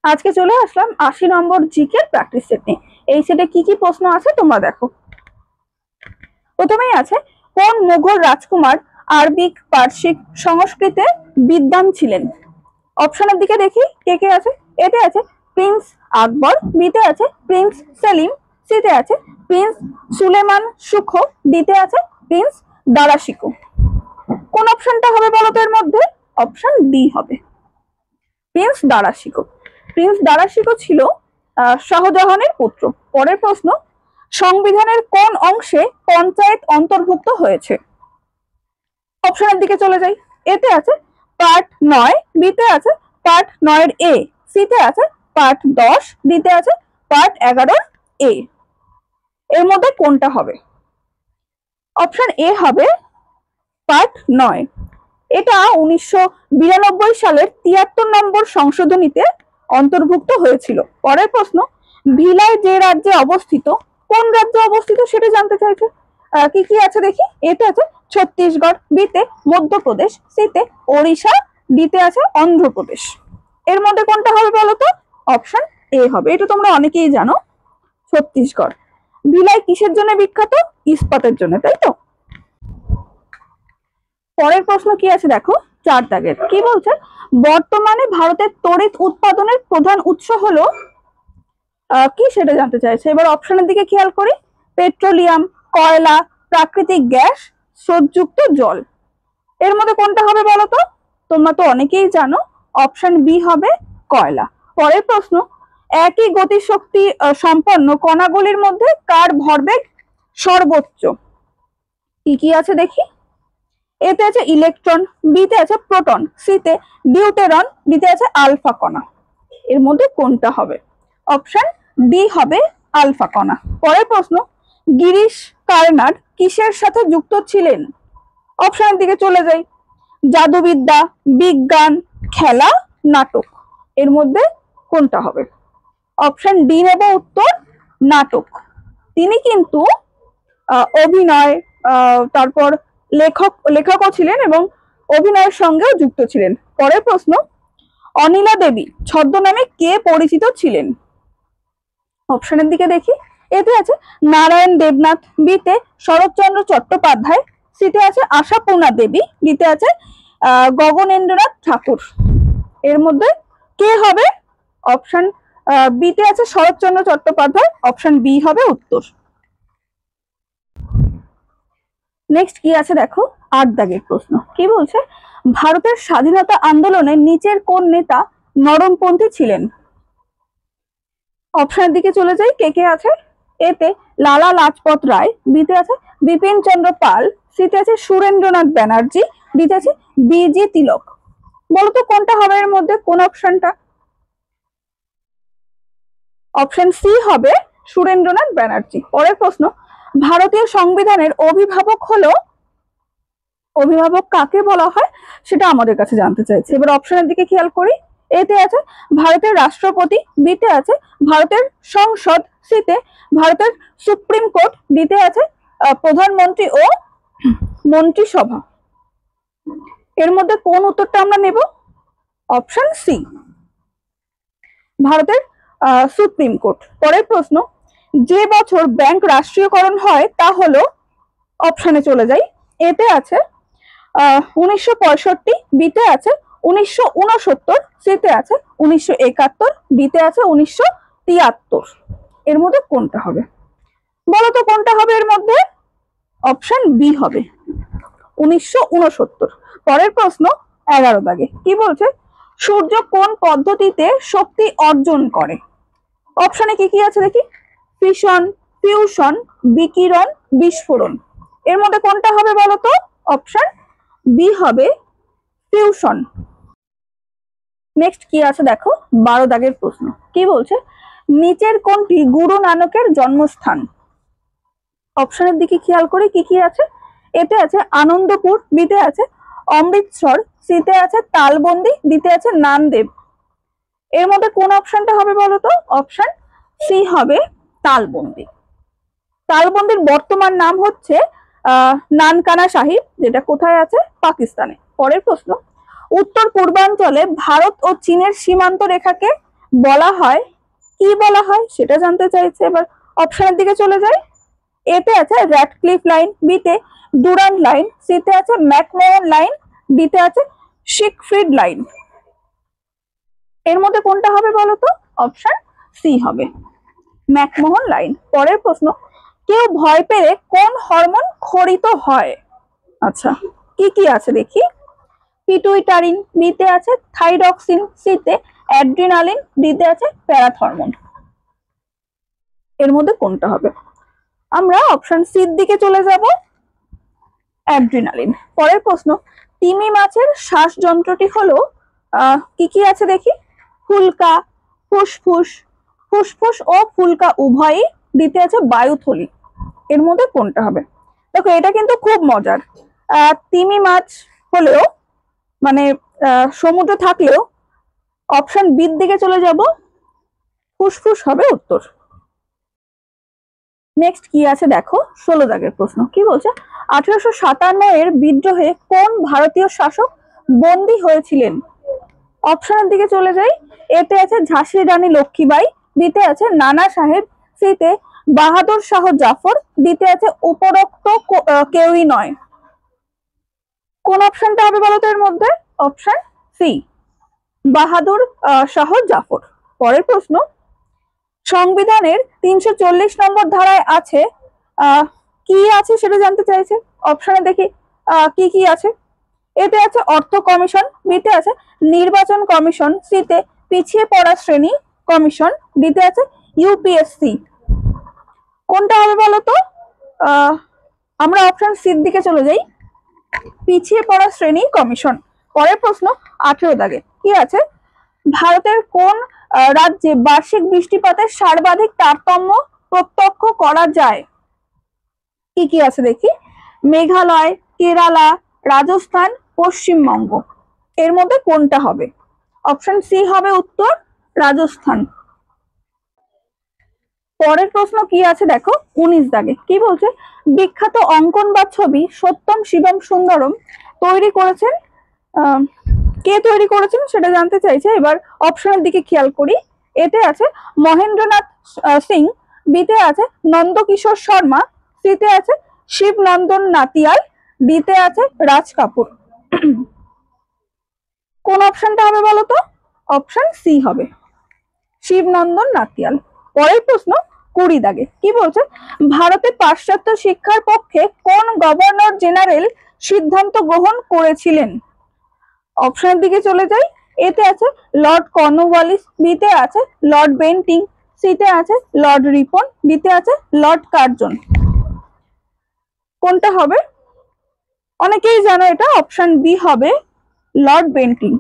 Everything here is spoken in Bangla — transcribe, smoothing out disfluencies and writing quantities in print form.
আজকে চলে আসলাম ৮০ নম্বর জিকে প্র্যাকটিস সেট নিয়ে। এই সেটে কি কি প্রশ্ন আছে তোমরা দেখো। প্রথমেই আছে, কোন মুঘল রাজকুমার আরবিক, পার্সিক, সংস্কৃতে বিদ্বান ছিলেন? অপশনের দিকে দেখি কে কে আছে। এতে আছে প্রিন্স আকবর, বিতে আছে প্রিন্স সেলিম, সিতে আছে প্রিন্স সুলেমান সুখ, ডিতে আছে প্রিন্স দারাশিকো। কোন অপশনটা হবে বলতো এর মধ্যে? অপশন ডি হবে, প্রিন্স দারাশিকো। প্রিন্স দারাশিকো ছিল শাহজাহানের পুত্র। পরের প্রশ্ন, সংবিধানের কোন অংশে পঞ্চায়েত অন্তর্ভুক্ত হয়েছে? অপশনের দিকে চলে যাই। এতে আছে পার্ট ৯, বিতে আছে পার্ট ৯ এ, সিতে আছে পার্ট ১০, ডিতে আছে পার্ট ১১ এ। এর মধ্যে কোনটা হবে? অপশন এ হবে পার্ট ৯। এটা ১৯৯২ সালের ৭৩ নম্বর সংশোধনীতে অন্তর্ভুক্ত হয়েছিল। পরের প্রশ্ন, ভিলাই যে রাজ্যে অবস্থিত, কোন রাজ্যে অবস্থিত সেটা জানতে চাইছে। কি কি আছে দেখি। এতে আছে ছত্তিশগড়, বিতে মধ্যপ্রদেশ, সিতে ওড়িশা, ডিতে আছে অন্ধ্রপ্রদেশ। এর মধ্যে কোনটা হবে বলতো? অপশন এ হবে। এটা তোমরা অনেকেই জানো, ছত্তিশগড়। ভিলাই কিসের জন্য বিখ্যাত? ইস্পাতের জন্য, তাই তো। পরের প্রশ্ন কি আছে দেখো, ৪ দাগের। কি বলছে? বর্তমানে ভারতের তড়িৎ উৎপাদনের প্রধান উৎস হলো কি সেটা জানতে চাইছে। এবার অপশনের দিকে খেয়াল করি। পেট্রোলিয়াম, কয়লা, প্রাকৃতিক গ্যাস, স্রোতযুক্ত জল। এর মধ্যে কোনটা হবে বলতো? তোমরা তো অনেকেই জানো, অপশন বি হবে কয়লা। পরের প্রশ্ন, একই গতিশক্তি সম্পন্ন কণাগুলির মধ্যে কার ভরবেগ সর্বোচ্চ? কি কি আছে দেখি। এতে আছে ইলেকট্রন, বিতে আছে প্রোটন, সিতে ডিউটেরন, ডিতে আছে আলফা কণা। এর মধ্যে কোনটা হবে? অপশন ডি হবে আলফা কণা। পরের প্রশ্ন, গিরিশ কারনাড কিসের সাথে যুক্ত ছিলেন? অপশনের দিকে চলে যাই। জাদুবিদ্যা, বিজ্ঞান, খেলা, নাটক। এর মধ্যে কোনটা হবে? অপশন ডি নেব উত্তর, নাটক। তিনি কিন্তু অভিনয়, তারপর লেখকও ছিলেন এবং অভিনয়ের সঙ্গেও যুক্ত ছিলেন। পরের প্রশ্ন, অনিলা দেবী ছদ্মনামে কে পরিচিত ছিলেন? অপশনের দিকে দেখি। এতে আছে নারায়ণ দেবনাথ, বিতে শরৎচন্দ্র চট্টোপাধ্যায়, সিতে আছে আশাপূর্ণা দেবী, ডিতে আছে গগনেন্দ্রনাথ ঠাকুর। এর মধ্যে কে হবে? অপশন বিতে আছে শরৎচন্দ্র চট্টোপাধ্যায়, অপশন বি হবে উত্তর। নেক্সট কি আছে দেখো, ৮ দাগের প্রশ্ন। কি বলছে? ভারতের স্বাধীনতা আন্দোলনে নিচের কোন নেতা নরমপন্থী ছিলেন? অপশনের দিকে চলে যাই কে কে আছে। এতে লালা লাজপত রায়, বিতে আছে বিপিন চন্দ্র পাল, সিতে আছে সুরেন্দ্রনাথ ব্যানার্জি, ডিতে আছে বিজি তিলক। বলতো কোনটা হবে এর মধ্যে? কোন অপশনটা? অপশন সি হবে সুরেন্দ্রনাথ ব্যানার্জি। পরের প্রশ্ন, ভারতীয় সংবিধানের অভিভাবক হলো, অভিভাবক কাকে বলা হয় সেটা আমাদের কাছে জানতে চাইছে। এবার অপশনের দিকে খেয়াল করি। এতে আছে ভারতের রাষ্ট্রপতি, বিতে আছে ভারতের সংসদ, সিতে ভারতের সুপ্রিম কোর্ট, ডিতে আছে প্রধানমন্ত্রী ও মন্ত্রিসভা। এর মধ্যে কোন উত্তরটা আমরা নেব? অপশন সি, ভারতের সুপ্রিম কোর্ট। পরের প্রশ্ন, যে বছর ব্যাংক রাষ্ট্রীয়করণ হয় তা হলো, অপশনে চলে যাই। এতে আছে ১৯৬৫, বিতে আছে ১৯৬৯, সিতে আছে ১৯৭১, ডিতে আছে ১৯৭৩। এর মধ্যে কোনটা হবে বলতো? কোনটা হবে এর মধ্যে? অপশন বি হবে ১৯৬৯। পরের প্রশ্ন ১১ দাগে। কি বলছে? সূর্য কোন পদ্ধতিতে শক্তি অর্জন করে? অপশনে কি কি আছে দেখি। ফিশন, ফিউশন, বিকিরণ, বিস্ফোরণ। এর মধ্যে কোনটা হবে বলতো? অপশন বি হবে ফিউশন। নেক্সট কি আছে দেখো, ১২ দাগের প্রশ্ন। কি বলছে? নিচের কোনটি গুরু নানকের জন্মস্থান? অপশনের দিকে খেয়াল করি কি কি আছে। এতে আছে আনন্দপুর, বিতে আছে অমৃতসর, সিতে আছে তালবন্দি, ডিতে আছে নানদেব। এর মধ্যে কোন অপশনটা হবে বলতো? অপশন সি হবে তালবন্দি। তালবন্দির বর্তমান নাম হচ্ছে নানকানা সাহিব, যেটা কোথায় আছে? পাকিস্তানে। পরের প্রশ্ন, উত্তর পূর্বাঞ্চলে ভারত ও চীনের সীমান্ত রেখাকে বলা হয়, কি বলা হয় সেটা জানতে চাইছে। এবার অপশনের দিকে চলে যাই। এতে আছে র্যাডক্লিফ লাইন, বিতে ডুরান্ড লাইন, সিতে আছে ম্যাকমোহন লাইন, ডিতে আছে শিকফ্রিড লাইন। এর মধ্যে কোনটা হবে বলতো? অপশন সি হবে, ম্যাকমোহন লাইন। পরের প্রশ্ন, কেউ ভয় পেলে কোন হরমোন ক্ষরিত হয়? আচ্ছা, কি কি আছে দেখি। পিটুইটারিন, বিতে আছে থাইরক্সিন, সিতে অ্যাড্রিনালিন, ডিতে আছে প্যারাথরমোন। এর মধ্যে কোনটা হবে? আমরা অপশন সির দিকে চলে যাব, অ্যাড্রিনালিন। পরের প্রশ্ন, তিমি মাছের শ্বাসযন্ত্রটি হলো কি কি আছে দেখি। ফুলকা, ফুসফুস, ফুসফুস ও ফুলকা উভয়ই, দিতে আছে বায়ুথলি। এর মধ্যে কোনটা হবে? দেখো এটা কিন্তু খুব মজার। তিমি মাছ হলেও মানে সমুদ্র থাকলেও অপশন বির দিকে চলে যাব, ফুসফুস হবে উত্তর। নেক্সট কি আছে দেখো, 16 দাগের প্রশ্ন। কি বলছে? 1857 এর বিদ্রোহে কোন ভারতীয় শাসক বন্দী হয়েছিলেন? অপশনের দিকে চলে যাই। এতে আছে ঝাঁসির রানী লক্ষ্মীবাই, বিতে আছে নানা সাহেব, সিতে বাহাদুর শাহ জাফর, ডিতে আছে উপরোক্ত কেউই নয়। কোন অপশনটা হবে বলতো এর মধ্যে? Option C, Bahadur Shah Zafar. পরের প্রশ্ন, সংবিধানের 340 নম্বর ধারায় আছে কি আছে সেটা জানতে চাইছে। অপশনে দেখি কি কি আছে। এতে আছে অর্থ কমিশন, বিতে আছে নির্বাচন কমিশন, সিতে পিছিয়ে পড়া শ্রেণী কমিশন, ডিতে আছে ইউপিএসসি। কোনটা হবে বলতো? আমরা অপশন সির দিকে চলে যাই, পিছিয়ে পড়া শ্রেণী কমিশন। পরের প্রশ্ন, 18 দাগে কি আছে? ভারতের কোন রাজ্যে বার্ষিক বৃষ্টিপাতের সর্বাধিক তারতম্য প্রত্যক্ষ করা যায়? কি কি আছে দেখি। মেঘালয়, কেরালা, রাজস্থান, পশ্চিমবঙ্গ। এর মধ্যে কোনটা হবে? অপশন সি হবে উত্তর, রাজস্থান। পরের প্রশ্ন কি আছে দেখো, 19 দাগে কি বলছে? বিখ্যাত অঙ্কন বা ছবি সত্যম শিবম সুন্দরম তৈরি করেছেন, কে তৈরি করেছেন সেটা জানতে চাইছে। এবার অপশনের দিকে খেয়াল করি। এতে আছে মহেন্দ্রনাথ সিং, বিতে আছে নন্দকিশোর শর্মা, সিতে আছে শিবনন্দন নাতিয়াল, ডিতে আছে রাজ কাপুর। কোন অপশনটা হবে বলতো? অপশন সি হবে, শিবনন্দন নাতিয়াল। পরের প্রশ্ন, 20 দাগে কি বলছে? ভারতে পাশ্চাত্য শিক্ষার পক্ষে কোন গভর্নর জেনারেল সিদ্ধান্ত গ্রহণ করেছিলেন? অপশনের দিকে চলে যাই। এতে আছে লর্ড কর্নওয়ালিস, বিতে আছে লর্ড বেন্টিং, সিতে আছে লর্ড রিপন, ডিতে আছে লর্ড কার্জন। কোনটা হবে? অনেকেই জানো এটা, অপশন বি হবে লর্ড বেন্টিং।